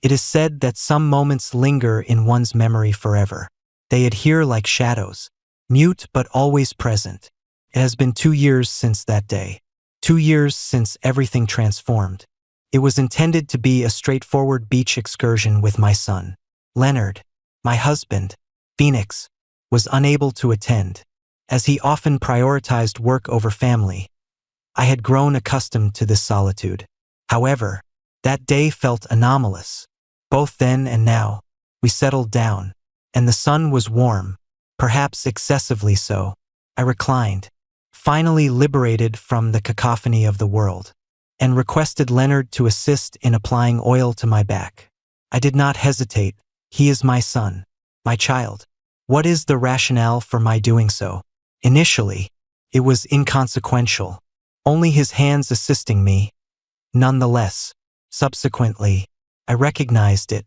It is said that some moments linger in one's memory forever. They adhere like shadows, mute but always present. It has been 2 years since that day. 2 years since everything transformed. It was intended to be a straightforward beach excursion with my son. Leonard, my husband, Phoenix, was unable to attend, as he often prioritized work over family. I had grown accustomed to this solitude. However, that day felt anomalous. Both then and now, we settled down, and the sun was warm, perhaps excessively so. I reclined, finally liberated from the cacophony of the world, and requested Leonard to assist in applying oil to my back. I did not hesitate. He is my son, my child. What is the rationale for my doing so? Initially, it was inconsequential, only his hands assisting me. Nonetheless, subsequently, I recognized it.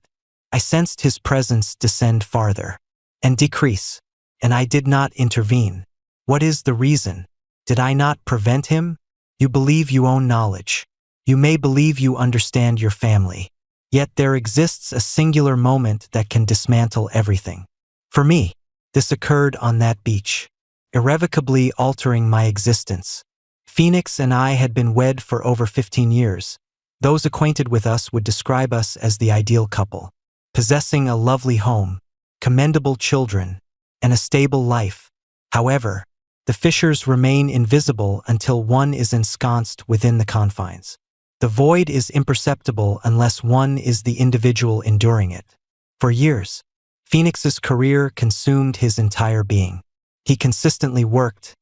I sensed his presence descend farther and decrease, and I did not intervene. What is the reason? Did I not prevent him? You believe you own knowledge. You may believe you understand your family. Yet there exists a singular moment that can dismantle everything. For me, this occurred on that beach, irrevocably altering my existence. Phoenix and I had been wed for over 15 years. Those acquainted with us would describe us as the ideal couple, possessing a lovely home, commendable children, and a stable life. However, the fissures remain invisible until one is ensconced within the confines. The void is imperceptible unless one is the individual enduring it. For years, Phoenix's career consumed his entire being. He consistently worked.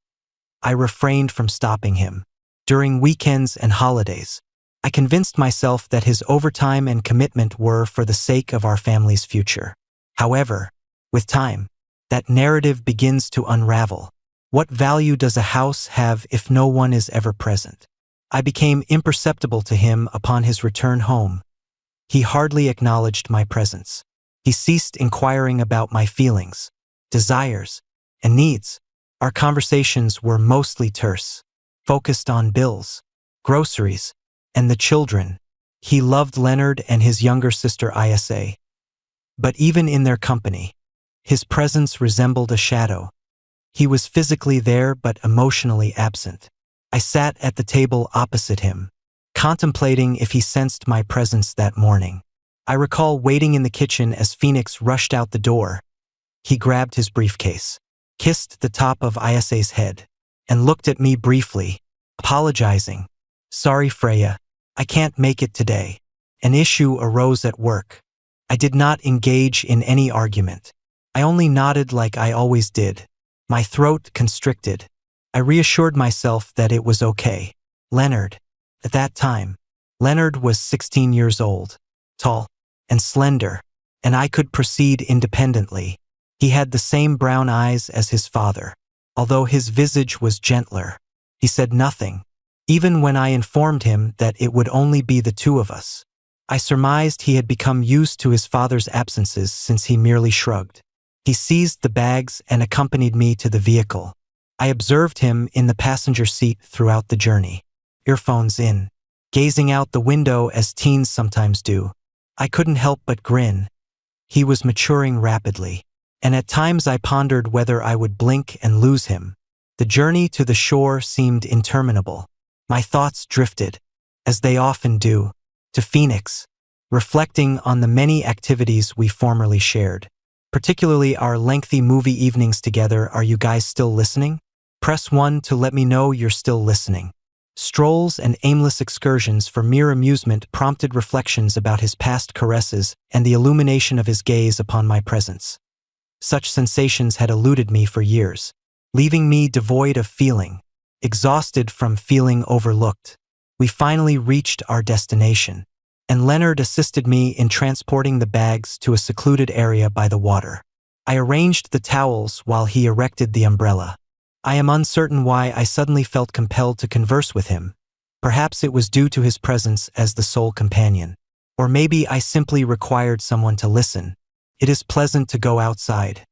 I refrained from stopping him. During weekends and holidays, I convinced myself that his overtime and commitment were for the sake of our family's future. However, with time, that narrative begins to unravel. What value does a house have if no one is ever present? I became imperceptible to him upon his return home. He hardly acknowledged my presence. He ceased inquiring about my feelings, desires, and needs. Our conversations were mostly terse, focused on bills, groceries, and the children. He loved Leonard and his younger sister Isa. But even in their company, his presence resembled a shadow. He was physically there but emotionally absent. I sat at the table opposite him, contemplating if he sensed my presence that morning. I recall waiting in the kitchen as Phoenix rushed out the door. He grabbed his briefcase, kissed the top of Isa's head, and looked at me briefly, apologizing. Sorry, Freya, I can't make it today. An issue arose at work. I did not engage in any argument. I only nodded like I always did, my throat constricted. I reassured myself that it was okay. Leonard. At that time, Leonard was 16 years old, tall and slender, and I could proceed independently. He had the same brown eyes as his father, although his visage was gentler. He said nothing, even when I informed him that it would only be the two of us. I surmised he had become used to his father's absences since he merely shrugged. He seized the bags and accompanied me to the vehicle. I observed him in the passenger seat throughout the journey, earphones in, gazing out the window as teens sometimes do. I couldn't help but grin. He was maturing rapidly, and at times I pondered whether I would blink and lose him. The journey to the shore seemed interminable. My thoughts drifted, as they often do, to Phoenix, reflecting on the many activities we formerly shared, particularly our lengthy movie evenings together. Are you guys still listening? Press 1 to let me know you're still listening. Strolls and aimless excursions for mere amusement prompted reflections about his past caresses and the illumination of his gaze upon my presence. Such sensations had eluded me for years, leaving me devoid of feeling, exhausted from feeling overlooked. We finally reached our destination, and Leonard assisted me in transporting the bags to a secluded area by the water. I arranged the towels while he erected the umbrella. I am uncertain why I suddenly felt compelled to converse with him. Perhaps it was due to his presence as the sole companion. Or maybe I simply required someone to listen. It is pleasant to go outside.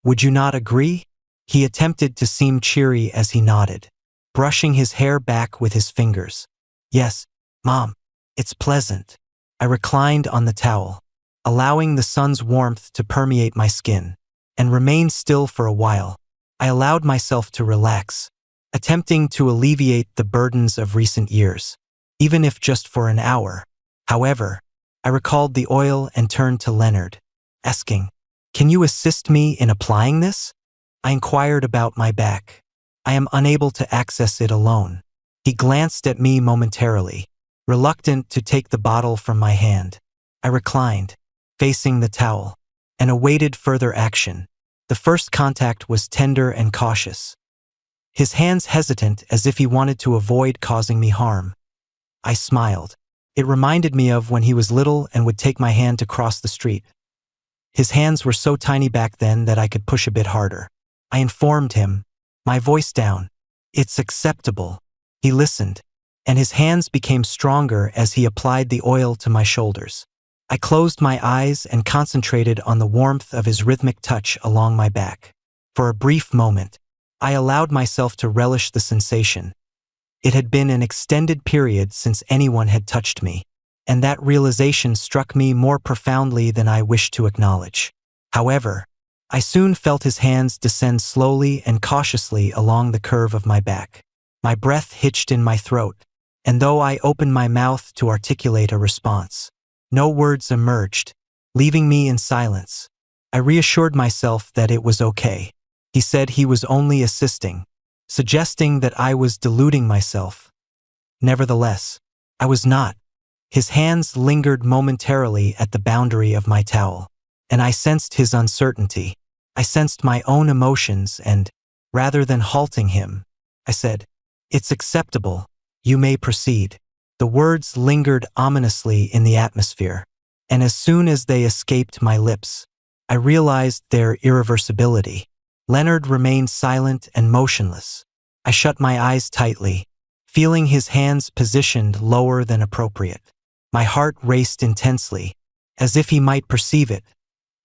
Would you not agree? He attempted to seem cheery as he nodded, brushing his hair back with his fingers. Yes, Mom, it's pleasant. I reclined on the towel, allowing the sun's warmth to permeate my skin, and remained still for a while. I allowed myself to relax, attempting to alleviate the burdens of recent years, even if just for an hour. However, I recalled the oil and turned to Leonard, asking, "Can you assist me in applying this?" I inquired about my back. "I am unable to access it alone." He glanced at me momentarily, reluctant to take the bottle from my hand. I reclined, facing the towel, and awaited further action. The first contact was tender and cautious, his hands hesitant as if he wanted to avoid causing me harm. I smiled. It reminded me of when he was little and would take my hand to cross the street. His hands were so tiny back then that I could push a bit harder. I informed him, my voice down, "It's acceptable." He listened, and his hands became stronger as he applied the oil to my shoulders. I closed my eyes and concentrated on the warmth of his rhythmic touch along my back. For a brief moment, I allowed myself to relish the sensation. It had been an extended period since anyone had touched me, and that realization struck me more profoundly than I wished to acknowledge. However, I soon felt his hands descend slowly and cautiously along the curve of my back. My breath hitched in my throat, and though I opened my mouth to articulate a response, no words emerged, leaving me in silence. I reassured myself that it was okay. He said he was only assisting, suggesting that I was deluding myself. Nevertheless, I was not. His hands lingered momentarily at the boundary of my towel, and I sensed his uncertainty. I sensed my own emotions and, rather than halting him, I said, "It's acceptable. You may proceed." The words lingered ominously in the atmosphere, and as soon as they escaped my lips, I realized their irreversibility. Leonard remained silent and motionless. I shut my eyes tightly, feeling his hands positioned lower than appropriate. My heart raced intensely, as if he might perceive it.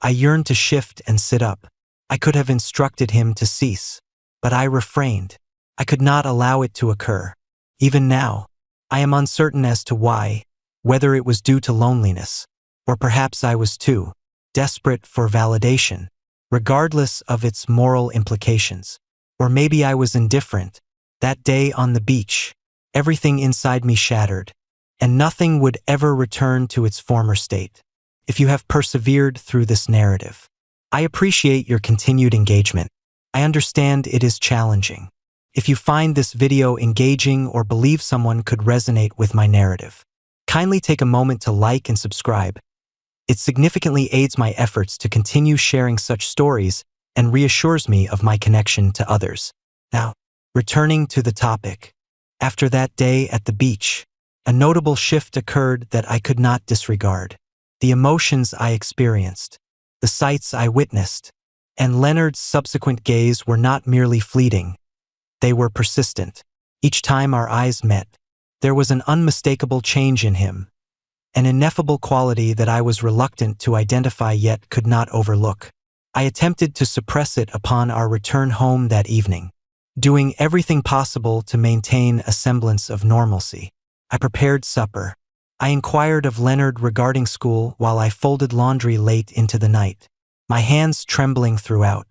I yearned to shift and sit up. I could have instructed him to cease, but I refrained. I could not allow it to occur. Even now, I am uncertain as to why, whether it was due to loneliness, or perhaps I was too desperate for validation, regardless of its moral implications. Or maybe I was indifferent. That day on the beach, everything inside me shattered, and nothing would ever return to its former state. If you have persevered through this narrative, I appreciate your continued engagement. I understand it is challenging. If you find this video engaging or believe someone could resonate with my narrative, kindly take a moment to like and subscribe. It significantly aids my efforts to continue sharing such stories and reassures me of my connection to others. Now, returning to the topic. After that day at the beach, a notable shift occurred that I could not disregard. The emotions I experienced, the sights I witnessed, and Leonard's subsequent gaze were not merely fleeting. They were persistent. Each time our eyes met, there was an unmistakable change in him, an ineffable quality that I was reluctant to identify yet could not overlook. I attempted to suppress it upon our return home that evening, doing everything possible to maintain a semblance of normalcy. I prepared supper. I inquired of Leonard regarding school while I folded laundry late into the night, my hands trembling throughout.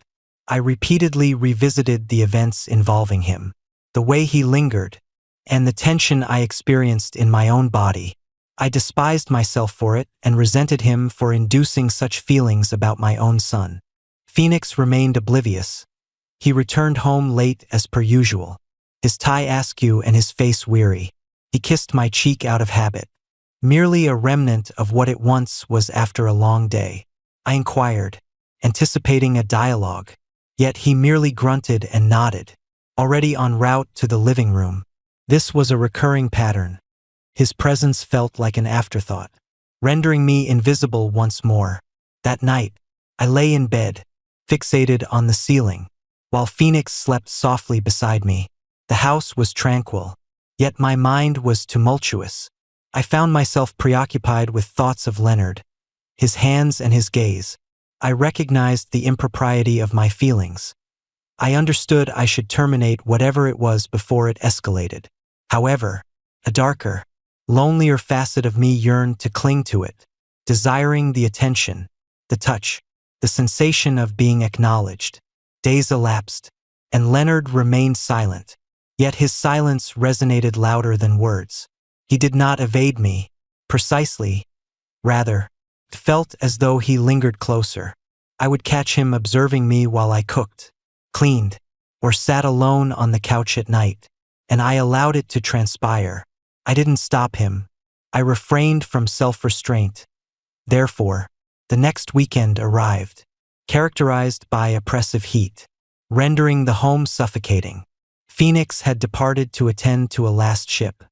I repeatedly revisited the events involving him, the way he lingered, and the tension I experienced in my own body. I despised myself for it and resented him for inducing such feelings about my own son. Phoenix remained oblivious. He returned home late as per usual, his tie askew and his face weary. He kissed my cheek out of habit, merely a remnant of what it once was after a long day. I inquired, anticipating a dialogue, yet he merely grunted and nodded, already en route to the living room. This was a recurring pattern. His presence felt like an afterthought, rendering me invisible once more. That night, I lay in bed, fixated on the ceiling, while Phoenix slept softly beside me. The house was tranquil, yet my mind was tumultuous. I found myself preoccupied with thoughts of Leonard, his hands and his gaze. I recognized the impropriety of my feelings. I understood I should terminate whatever it was before it escalated. However, a darker, lonelier facet of me yearned to cling to it, desiring the attention, the touch, the sensation of being acknowledged. Days elapsed, and Leonard remained silent, yet his silence resonated louder than words. He did not evade me, precisely. Rather, it felt as though he lingered closer. I would catch him observing me while I cooked, cleaned, or sat alone on the couch at night, and I allowed it to transpire. I didn't stop him. I refrained from self-restraint. Therefore, the next weekend arrived, characterized by oppressive heat, rendering the home suffocating. Phoenix had departed to attend to a last ship,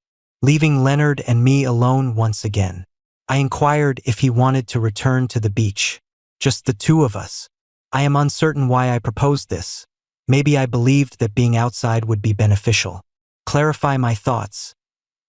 leaving Leonard and me alone once again. I inquired if he wanted to return to the beach, just the two of us. I am uncertain why I proposed this. Maybe I believed that being outside would be beneficial. Clarify my thoughts.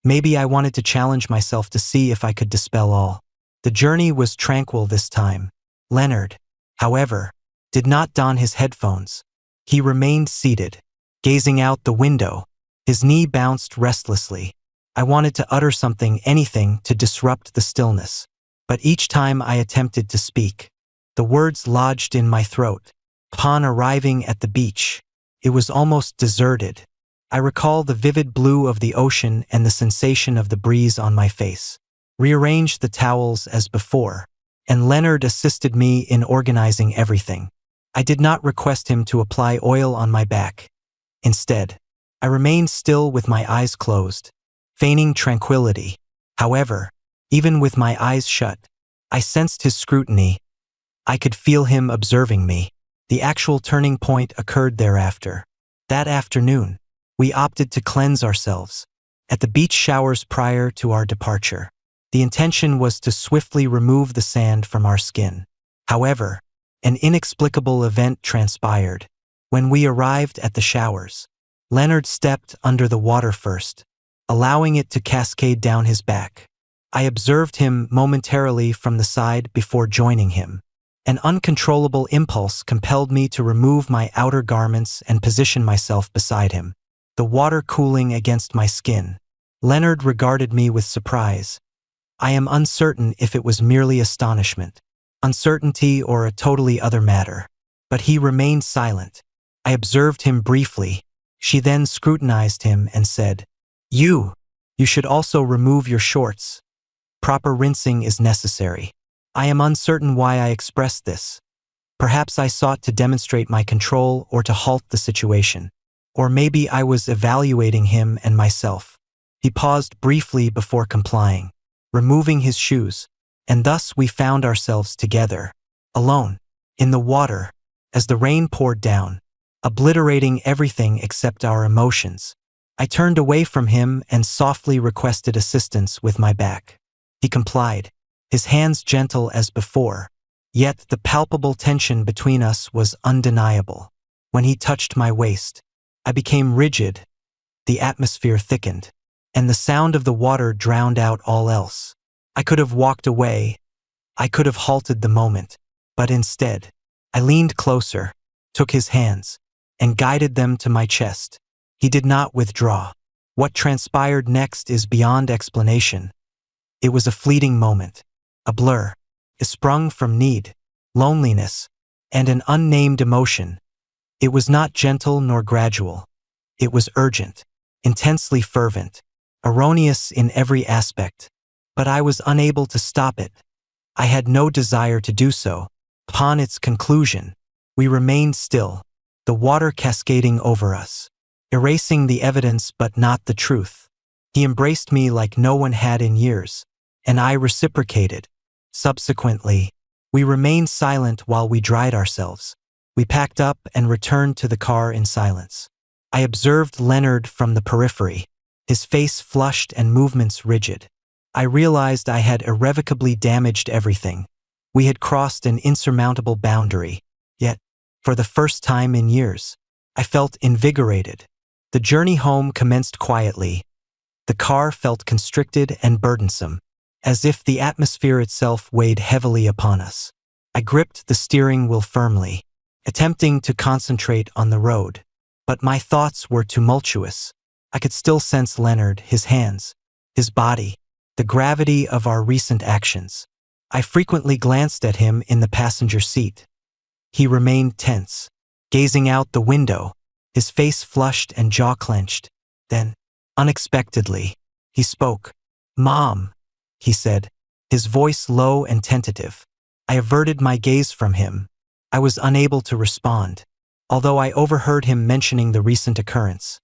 Maybe I wanted to challenge myself to see if I could dispel all. The journey was tranquil this time. Leonard, however, did not don his headphones. He remained seated, gazing out the window. His knee bounced restlessly. I wanted to utter something, anything, to disrupt the stillness. But each time I attempted to speak, the words lodged in my throat. Upon arriving at the beach, it was almost deserted. I recall the vivid blue of the ocean and the sensation of the breeze on my face. Rearranged the towels as before, and Leonard assisted me in organizing everything. I did not request him to apply oil on my back. Instead, I remained still with my eyes closed, feigning tranquility. However, even with my eyes shut, I sensed his scrutiny. I could feel him observing me. The actual turning point occurred thereafter. That afternoon, we opted to cleanse ourselves at the beach showers prior to our departure. The intention was to swiftly remove the sand from our skin. However, an inexplicable event transpired. When we arrived at the showers, Leonard stepped under the water first, allowing it to cascade down his back. I observed him momentarily from the side before joining him. An uncontrollable impulse compelled me to remove my outer garments and position myself beside him, the water cooling against my skin. Leonard regarded me with surprise. I am uncertain if it was merely astonishment, uncertainty, or a totally other matter. But he remained silent. I observed him briefly. She then scrutinized him and said, You should also remove your shorts. Proper rinsing is necessary. I am uncertain why I expressed this. Perhaps I sought to demonstrate my control or to halt the situation. Or maybe I was evaluating him and myself. He paused briefly before complying, removing his shoes, and thus we found ourselves together, alone, in the water, as the rain poured down, obliterating everything except our emotions. I turned away from him and softly requested assistance with my back. He complied, his hands gentle as before, yet the palpable tension between us was undeniable. When he touched my waist, I became rigid, the atmosphere thickened, and the sound of the water drowned out all else. I could have walked away. I could have halted the moment, but instead, I leaned closer, took his hands, and guided them to my chest. He did not withdraw. What transpired next is beyond explanation. It was a fleeting moment, a blur. It sprung from need, loneliness, and an unnamed emotion. It was not gentle nor gradual. It was urgent, intensely fervent, erroneous in every aspect. But I was unable to stop it. I had no desire to do so. Upon its conclusion, we remained still, the water cascading over us, erasing the evidence but not the truth. He embraced me like no one had in years, and I reciprocated. Subsequently, we remained silent while we dried ourselves. We packed up and returned to the car in silence. I observed Leonard from the periphery, his face flushed and movements rigid. I realized I had irrevocably damaged everything. We had crossed an insurmountable boundary, yet, for the first time in years, I felt invigorated. The journey home commenced quietly. The car felt constricted and burdensome, as if the atmosphere itself weighed heavily upon us. I gripped the steering wheel firmly, attempting to concentrate on the road. But my thoughts were tumultuous. I could still sense Leonard, his hands, his body, the gravity of our recent actions. I frequently glanced at him in the passenger seat. He remained tense, gazing out the window, his face flushed and jaw clenched. Then, unexpectedly, he spoke. "Mom," he said, his voice low and tentative. I averted my gaze from him. I was unable to respond, although I overheard him mentioning the recent occurrence.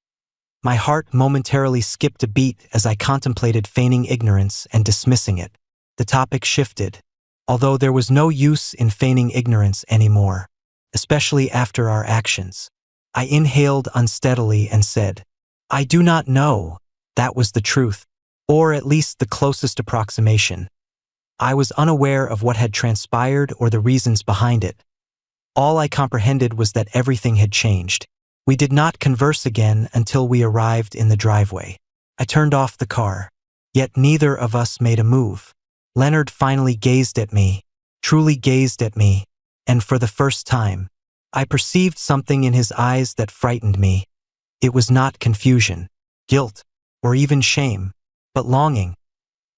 My heart momentarily skipped a beat as I contemplated feigning ignorance and dismissing it. The topic shifted, although there was no use in feigning ignorance anymore, especially after our actions. I inhaled unsteadily and said, "I do not know." That was the truth, or at least the closest approximation. I was unaware of what had transpired or the reasons behind it. All I comprehended was that everything had changed. We did not converse again until we arrived in the driveway. I turned off the car, yet neither of us made a move. Leonard finally gazed at me, truly gazed at me, and for the first time, I perceived something in his eyes that frightened me. It was not confusion, guilt, or even shame, but longing.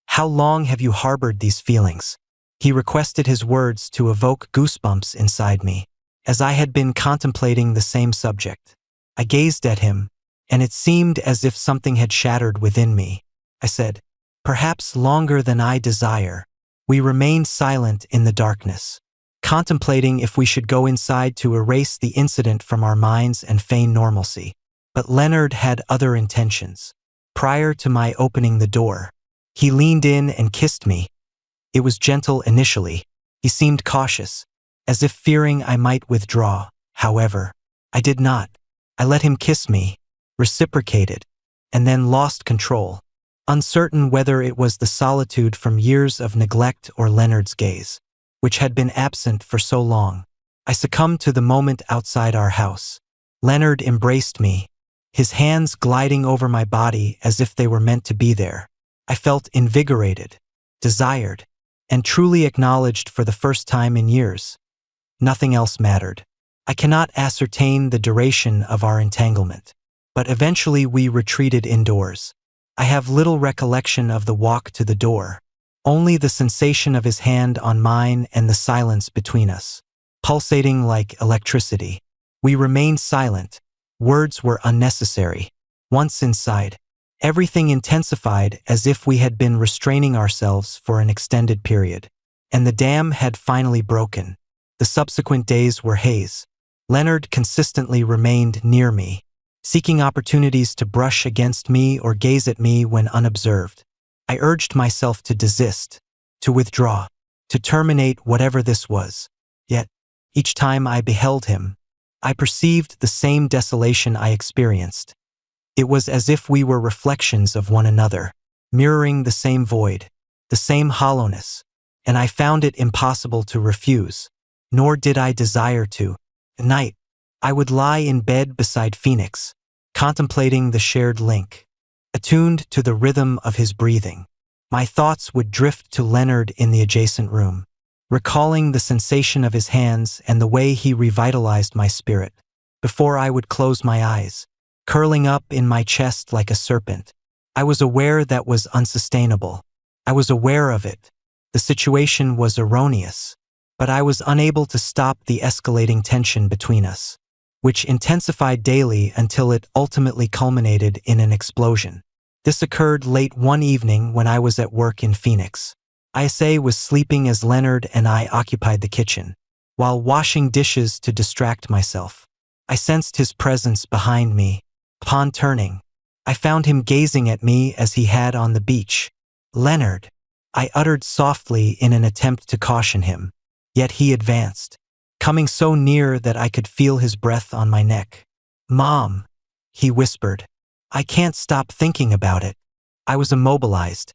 "How long have you harbored these feelings?" He requested his words to evoke goosebumps inside me, as I had been contemplating the same subject. I gazed at him, and it seemed as if something had shattered within me. I said, "Perhaps longer than I desire." We remained silent in the darkness, contemplating if we should go inside to erase the incident from our minds and feign normalcy. But Leonard had other intentions. Prior to my opening the door, he leaned in and kissed me. It was gentle initially. He seemed cautious, as if fearing I might withdraw. However, I did not. I let him kiss me, reciprocated, and then lost control, uncertain whether it was the solitude from years of neglect or Leonard's gaze, which had been absent for so long. I succumbed to the moment outside our house. Leonard embraced me, his hands gliding over my body as if they were meant to be there. I felt invigorated, desired, and truly acknowledged for the first time in years. Nothing else mattered. I cannot ascertain the duration of our entanglement, but eventually we retreated indoors. I have little recollection of the walk to the door, only the sensation of his hand on mine and the silence between us, pulsating like electricity. We remained silent. Words were unnecessary. Once inside, everything intensified as if we had been restraining ourselves for an extended period, and the dam had finally broken. The subsequent days were haze. Leonard consistently remained near me, seeking opportunities to brush against me or gaze at me when unobserved. I urged myself to desist, to withdraw, to terminate whatever this was. Yet, each time I beheld him, I perceived the same desolation I experienced. It was as if we were reflections of one another, mirroring the same void, the same hollowness, and I found it impossible to refuse, nor did I desire to. At night, I would lie in bed beside Phoenix, contemplating the shared link, attuned to the rhythm of his breathing. My thoughts would drift to Leonard in the adjacent room, recalling the sensation of his hands and the way he revitalized my spirit. Before I would close my eyes, curling up in my chest like a serpent, I was aware that was unsustainable. I was aware of it. The situation was erroneous, but I was unable to stop the escalating tension between us, which intensified daily until it ultimately culminated in an explosion. This occurred late one evening when I was at work in Phoenix. Isa was sleeping as Leonard and I occupied the kitchen, while washing dishes to distract myself. I sensed his presence behind me. Upon turning, I found him gazing at me as he had on the beach. "Leonard," I uttered softly in an attempt to caution him. Yet he advanced, coming so near that I could feel his breath on my neck. "Mom," he whispered, "I can't stop thinking about it." I was immobilized.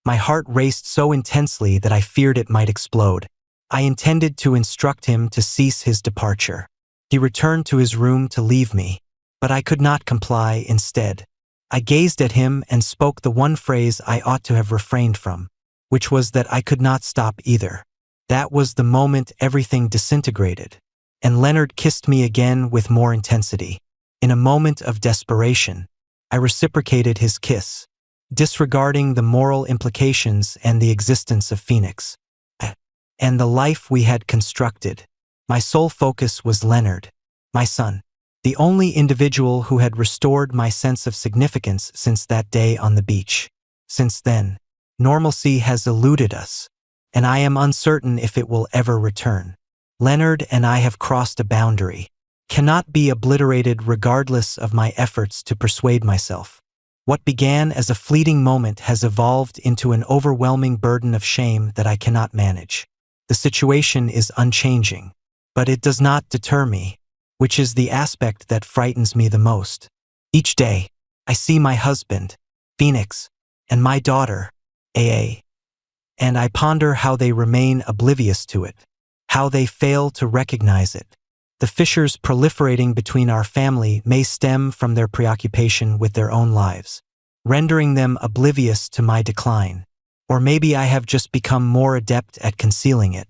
My heart raced so intensely that I feared it might explode. I intended to instruct him to cease his departure. He returned to his room to leave me, but I could not comply. Instead, I gazed at him and spoke the one phrase I ought to have refrained from, which was that I could not stop either. That was the moment everything disintegrated, and Leonard kissed me again with more intensity. In a moment of desperation, I reciprocated his kiss. disregarding the moral implications and the existence of Phoenix and the life we had constructed. My sole focus was Leonard, my son, the only individual who had restored my sense of significance since that day on the beach. Since then, normalcy has eluded us, and I am uncertain if it will ever return. Leonard and I have crossed a boundary, cannot be obliterated regardless of my efforts to persuade myself. What began as a fleeting moment has evolved into an overwhelming burden of shame that I cannot manage. The situation is unchanging, but it does not deter me, which is the aspect that frightens me the most. Each day, I see my husband, Phoenix, and my daughter, AA, and I ponder how they remain oblivious to it, how they fail to recognize it. The fissures proliferating between our family may stem from their preoccupation with their own lives, rendering them oblivious to my decline. Or maybe I have just become more adept at concealing it.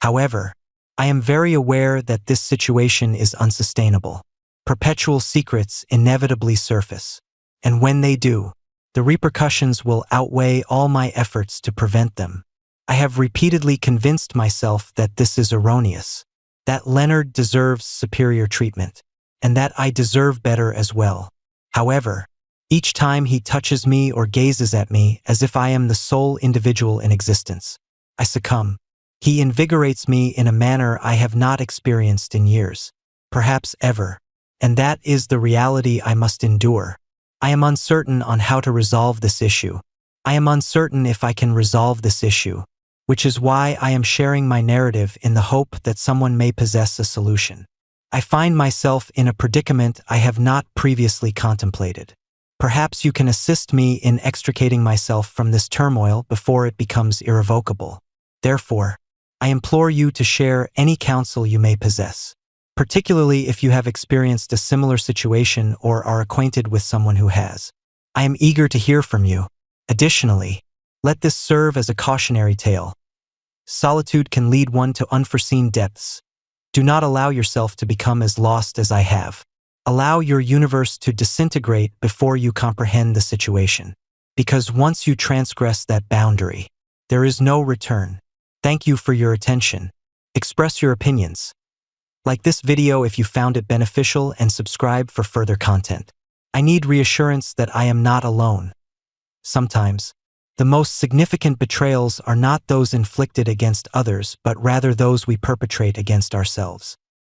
However, I am very aware that this situation is unsustainable. Perpetual secrets inevitably surface, and when they do, the repercussions will outweigh all my efforts to prevent them. I have repeatedly convinced myself that this is erroneous, that Leonard deserves superior treatment, and that I deserve better as well. However, each time he touches me or gazes at me as if I am the sole individual in existence, I succumb. He invigorates me in a manner I have not experienced in years, perhaps ever, and that is the reality I must endure. I am uncertain on how to resolve this issue. I am uncertain if I can resolve this issue, which is why I am sharing my narrative in the hope that someone may possess a solution. I find myself in a predicament I have not previously contemplated. Perhaps you can assist me in extricating myself from this turmoil before it becomes irrevocable. Therefore, I implore you to share any counsel you may possess, particularly if you have experienced a similar situation or are acquainted with someone who has. I am eager to hear from you. Additionally, let this serve as a cautionary tale. Solitude can lead one to unforeseen depths. Do not allow yourself to become as lost as I have. Allow your universe to disintegrate before you comprehend the situation. Because once you transgress that boundary, there is no return. Thank you for your attention. Express your opinions. Like this video if you found it beneficial and subscribe for further content. I need reassurance that I am not alone. Sometimes, the most significant betrayals are not those inflicted against others but rather those we perpetrate against ourselves.